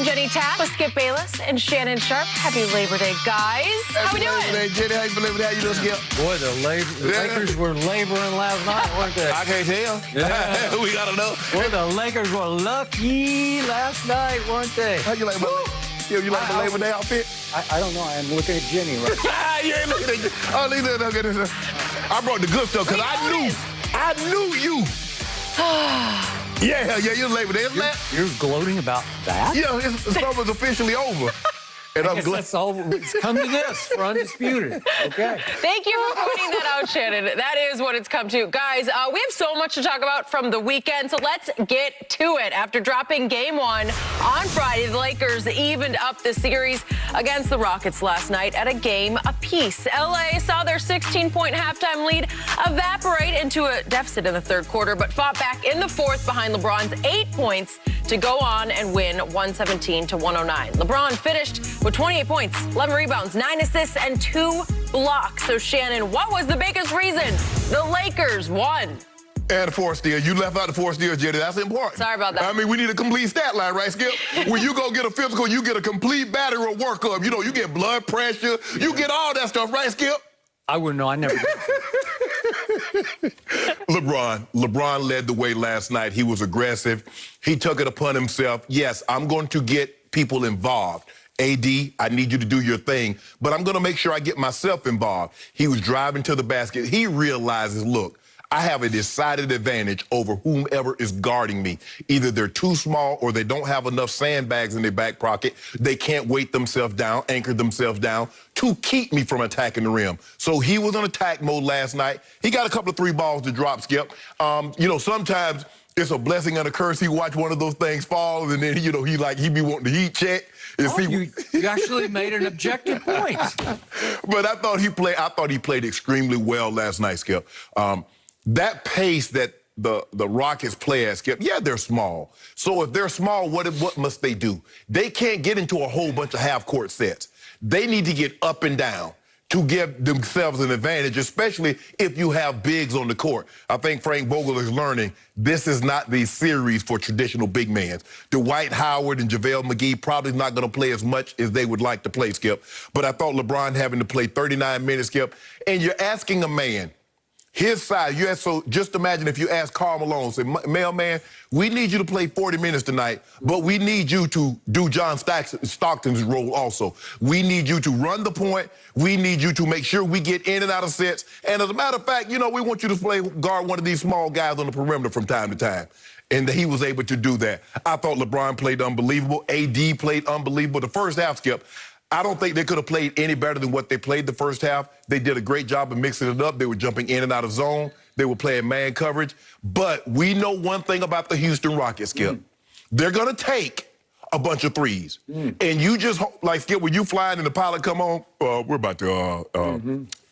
I'm Jenny Tapp with Skip Bayless and Shannon Sharpe. Happy Labor Day, guys. How we doing? Labor Day, Jenny. Happy Labor Day. How you doing, Skip? Boy, the Lakers were laboring last night, weren't they? I can't tell. Yeah. We gotta know. Boy, the Lakers were lucky last night, weren't they? How you like my Skip, you like my Labor Day outfit? I don't know. I'm looking at Jenny right now. You ain't looking at Oh, look at this. I brought the good stuff because I knew you. Yeah, you're Labor Day. You're gloating about that? Yeah, summer's officially over. And I'm glad. That's all. It's come to this for Undisputed. Okay. Thank you for pointing that out, Shannon. That is what it's come to. Guys, we have so much to talk about from the weekend, so let's get to it. After dropping Game 1 on Friday, the Lakers evened up the series against the Rockets last night at a game apiece. LA saw their 16-point halftime lead evaporate into a deficit in the third quarter, but fought back in the fourth behind LeBron's 8 points to go on and win 117-109. LeBron finished with 28 points, 11 rebounds, 9 assists, and 2 blocks. So, Shannon, what was the biggest reason the Lakers won? And the fourth steal. You left out the fourth steal, Jenny. That's important. Sorry about that. I mean, we need a complete stat line, right, Skip? When you go get a physical, you get a complete battery or workup. You know, you get blood pressure. You get all that stuff, right, Skip? I wouldn't know. I never did. LeBron led the way last night. He was aggressive. He took it upon himself. Yes, I'm going to get people involved. AD, I need you to do your thing, but I'm going to make sure I get myself involved. He was driving to the basket. He realizes, look, I have a decided advantage over whomever is guarding me. Either they're too small or they don't have enough sandbags in their back pocket. They can't weight themselves down, anchor themselves down to keep me from attacking the rim. So he was on attack mode last night. He got a couple of 3 balls to drop, Skip. You know, sometimes it's a blessing and a curse. He watch one of those things fall, and then, you know, he be wanting the heat check. You actually made an objective point. But I thought he played extremely well last night, Skip. That pace that the Rockets play at, Skip, yeah, they're small. So if they're small, what must they do? They can't get into a whole bunch of half-court sets. They need to get up and down to give themselves an advantage, especially if you have bigs on the court. I think Frank Vogel is learning this is not the series for traditional big men. Dwight Howard and JaVale McGee probably not going to play as much as they would like to play, Skip. But I thought LeBron having to play 39 minutes, Skip, and you're asking a man his size. So just imagine if you ask Karl Malone, say, mailman, we need you to play 40 minutes tonight, but we need you to do John Stockton's role also. We need you to run the point. We need you to make sure we get in and out of sets. And as a matter of fact, you know, we want you to guard one of these small guys on the perimeter from time to time. And he was able to do that. I thought LeBron played unbelievable. AD played unbelievable. The first half, Skip, I don't think they could have played any better than what they played the first half. They did a great job of mixing it up. They were jumping in and out of zone. They were playing man coverage. But we know one thing about the Houston Rockets, Skip. They're going to take a bunch of threes. And you just, like, Skip, when you flying and the pilot come on, we're about to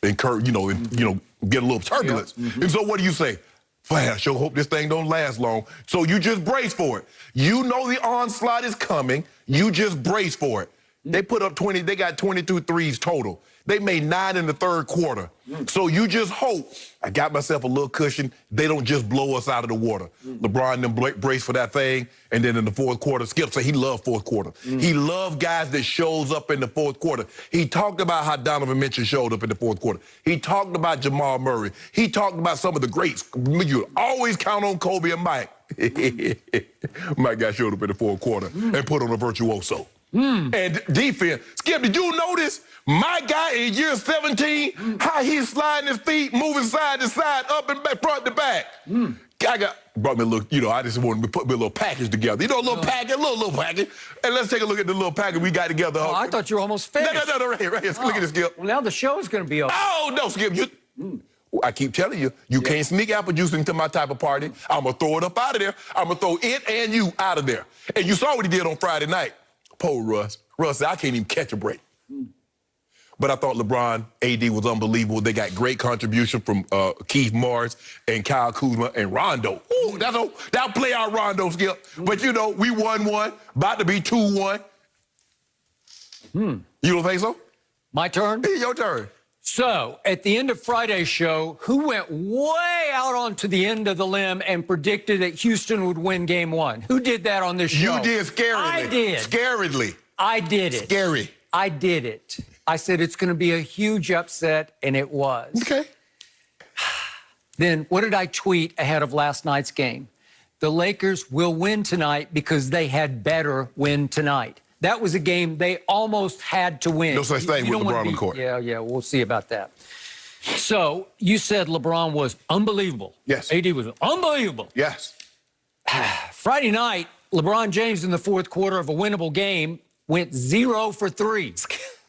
incur, get a little turbulence. And so what do you say? Man, I sure hope this thing don't last long. So you just brace for it. You know the onslaught is coming. You just brace for it. They put up 20, they got 22 threes total. They made 9 in the third quarter. So you just hope, I got myself a little cushion, they don't just blow us out of the water. LeBron then braced for that thing, and then in the fourth quarter, Skip said he loved fourth quarter. He loved guys that shows up in the fourth quarter. He talked about how Donovan Mitchell showed up in the fourth quarter. He talked about Jamal Murray. He talked about some of the greats. You always count on Kobe and Mike. Mike got showed up in the fourth quarter and put on a virtuoso. And defense. Skip, did you notice my guy in year 17, how he's sliding his feet, moving side to side, up and back, front to back? Brought me a little, I just wanted to put me a little package together. You know, a little package, little package. And let's take a look at the little package we got together. Oh, I thought you were almost finished. No, right here. Look at this, Skip. Well, now the show's going to be over. Oh, no, Skip. I keep telling you, you can't sneak apple juice into my type of party. I'm going to throw it up out of there. I'm going to throw it and you out of there. And you saw what he did on Friday night. Poor Russ. Russ said, I can't even catch a break. But I thought LeBron, AD was unbelievable. They got great contribution from Keith Morris and Kyle Kuzma and Rondo. Ooh, that'll play out Rondo, Skip. But, you know, we won one, about to be 2-1. You don't think so? My turn? It's your turn. So, at the end of Friday's show, who went way out onto the end of the limb and predicted that Houston would win game 1? Who did that on this show? You did scarily. I did. Scarily. I did it. Scary. I did it. I said it's going to be a huge upset, and it was. Okay. Then what did I tweet ahead of last night's game? The Lakers will win tonight because they had better win tonight. That was a game they almost had to win. No such thing with LeBron on the court. Yeah, we'll see about that. So you said LeBron was unbelievable. Yes. AD was unbelievable. Yes. Friday night, LeBron James in the fourth quarter of a winnable game went 0 for 3.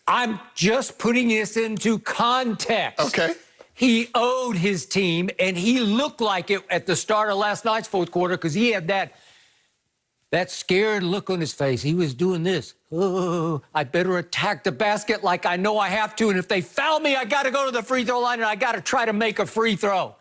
I'm just putting this into context. Okay. He owed his team, and he looked like it at the start of last night's fourth quarter because he had that scared look on his face. He was doing this. Oh, I better attack the basket like I know I have to, and if they foul me, I got to go to the free throw line, and I got to try to make a free throw.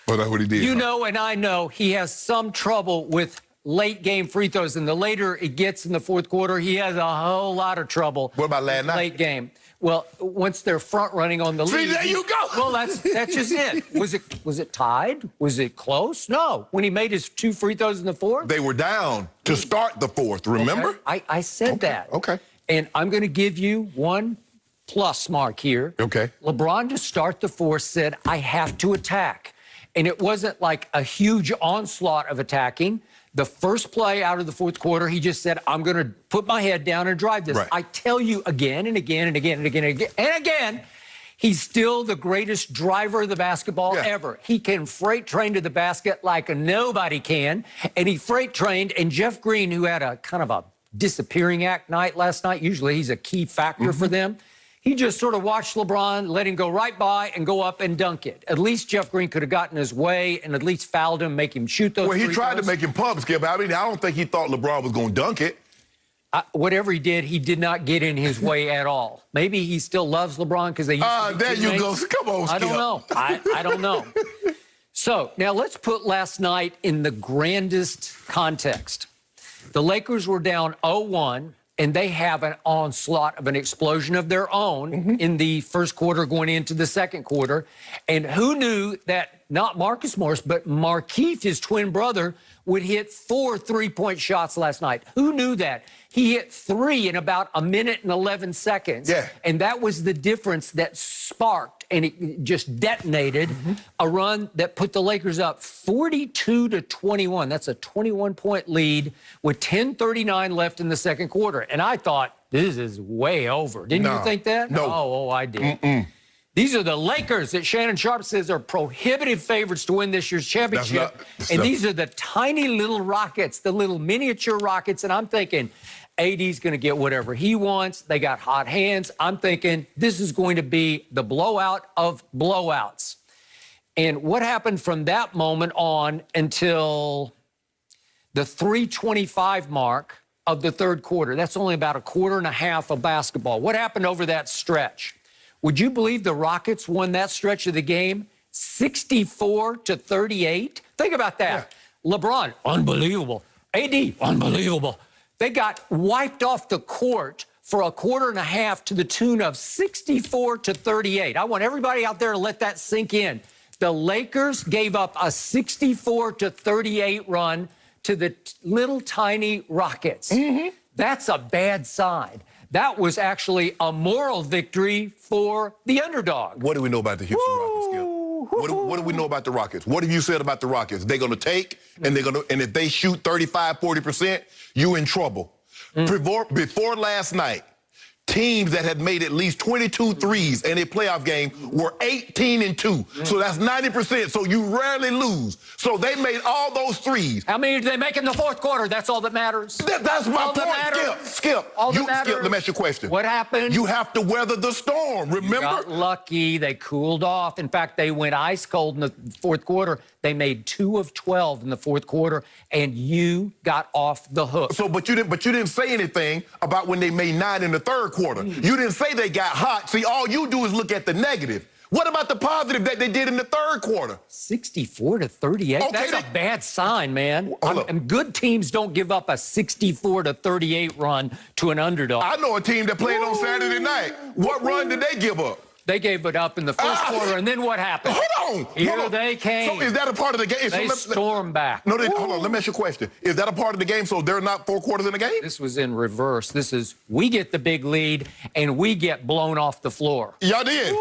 Well, that's what he did. You know, and I know he has some trouble with late game free throws, and the later it gets in the fourth quarter, he has a whole lot of trouble. What about last night? Late game. Well, once they're front running on the lead. See, there you go. Well, that's just it. Was it tied? Was it close? No. When he made his 2 free throws in the fourth, They were down to start the fourth, remember? Okay. I said that. Okay. And I'm going to give you 1 plus mark here. Okay. LeBron to start the fourth said, I have to attack. And it wasn't like a huge onslaught of attacking. The first play out of the fourth quarter, he just said, I'm going to put my head down and drive this. Right. I tell you again and again and again and again and again and again, he's still the greatest driver of the basketball ever. He can freight train to the basket like nobody can. And he freight trained, and Jeff Green, who had a kind of a disappearing act night last night, usually he's a key factor for them. He just sort of watched LeBron, let him go right by and go up and dunk it. At least Jeff Green could have gotten his way and at least fouled him, make him shoot those Well, he free tried throws. to make him pump, Skip. I mean, I don't think he thought LeBron was going to dunk it. Whatever he did not get in his way at all. Maybe he still loves LeBron because they used to be there you teammates. go. Come on, Skip. I don't know. I don't know. So now let's put last night in the grandest context. The Lakers were down 0-1. And they have an onslaught of an explosion of their own in the first quarter going into the second quarter. And who knew that not Marcus Morris, but Markieff, his twin brother, would hit 4 3-point shots last night? Who knew that? He hit 3 in about 1 minute and 11 seconds. Yeah. And that was the difference that sparked and it just detonated a run that put the Lakers up 42-21. That's a 21-point lead with 10:39 left in the second quarter. And I thought, this is way over. Didn't you think that? No. Oh, I did. These are the Lakers that Shannon Sharpe says are prohibitive favorites to win this year's championship. These are the tiny little Rockets, the little miniature Rockets. And I'm thinking, AD's going to get whatever he wants. They got hot hands. I'm thinking this is going to be the blowout of blowouts. And what happened from that moment on until the 3:25 mark of the third quarter? That's only about a quarter and a half of basketball. What happened over that stretch? Would you believe the Rockets won that stretch of the game 64-38? Think about that. Yeah. LeBron, unbelievable. AD, unbelievable. They got wiped off the court for a quarter and a half to the tune of 64-38. I want everybody out there to let that sink in. The Lakers gave up a 64-38 run to the little tiny Rockets. That's a bad sign. That was actually a moral victory for the underdog. What do we know about the Houston Rockets, Skip? What do we know about the Rockets? What have you said about the Rockets? They're going to take, and and if they shoot 35-40%, you're in trouble. Before last night, teams that had made at least 22 threes in a playoff game were 18-2. So that's 90%. So you rarely lose. So they made all those threes. How many did they make in the fourth quarter? That's all that matters. That's my point. Skip. Skip, let me ask you a question. What happened? You have to weather the storm, remember? Got lucky. They cooled off. In fact, they went ice cold in the fourth quarter. They made 2 of 12 in the fourth quarter, and you got off the hook. So, but you didn't say anything about when they made 9 in the third quarter. You didn't say they got hot. See, all you do is look at the negative. What about the positive that they did in the third quarter? 64-38. Okay, that's a bad sign, man. And good teams don't give up a 64-38 run to an underdog. I know a team that played on Saturday night. What run did they give up? They gave it up in the first quarter, and then what happened? Hold on. Here they came. So is that a part of the game? They stormed back. No, hold on. Let me ask you a question. Is that a part of the game so they're not 4 quarters in the game? This was in reverse. This is, we get the big lead, and we get blown off the floor. Y'all did.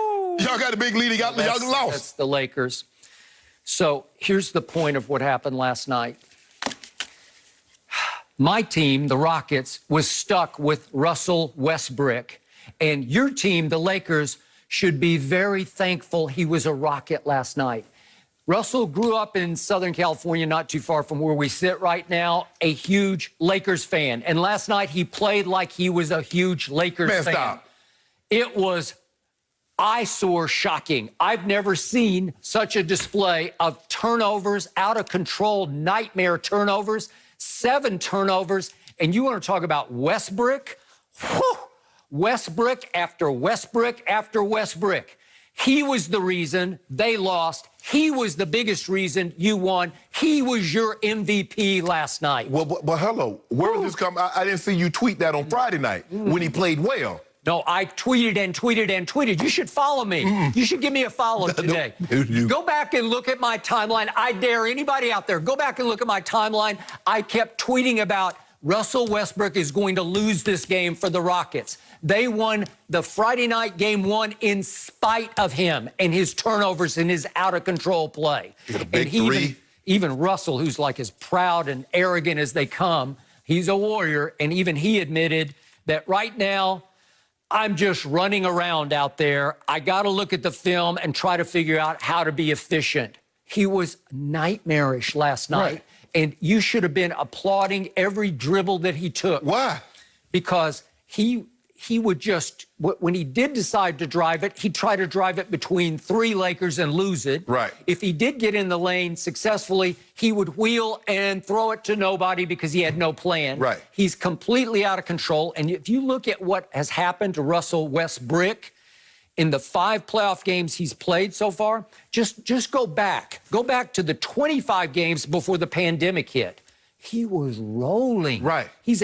Y'all got a big lead. Y'all lost. That's the Lakers. So here's the point of what happened last night. My team, the Rockets, was stuck with Russell Westbrook. And your team, the Lakers, should be very thankful he was a Rocket last night. Russell grew up in Southern California, not too far from where we sit right now, a huge Lakers fan. And last night he played like he was a huge Lakers fan. Stop. It was eyesore shocking. I've never seen such a display of turnovers, out of control, nightmare turnovers, 7 turnovers. And you want to talk about Westbrook? Whew. Westbrook after Westbrook after Westbrook. He was the reason they lost. He was the biggest reason you won. He was your MVP last night. Well, but hello. Where was this come? I didn't see you tweet that on Friday night when he played well. No, I tweeted and tweeted and tweeted. You should follow me. You should give me a follow today. Go back and look at my timeline. I dare anybody out there, go back and look at my timeline. I kept tweeting about Russell Westbrook is going to lose this game for the Rockets. They won the Friday night game 1 in spite of him and his turnovers and his out-of-control play. And even Russell, who's like as proud and arrogant as they come, he's a warrior, and even he admitted that right now, I'm just running around out there. I got to look at the film and try to figure out how to be efficient. He was nightmarish last night. Right. And you should have been applauding every dribble that he took. Why? Because he would just, when he did decide to drive it, he'd try to drive it between 3 Lakers and lose it. Right. If he did get in the lane successfully, he would wheel and throw it to nobody because he had no plan. Right. He's completely out of control. And if you look at what has happened to Russell Westbrook in the 5 playoff games he's played so far, just go back. Go back to the 25 games before the pandemic hit. He was rolling. Right. He's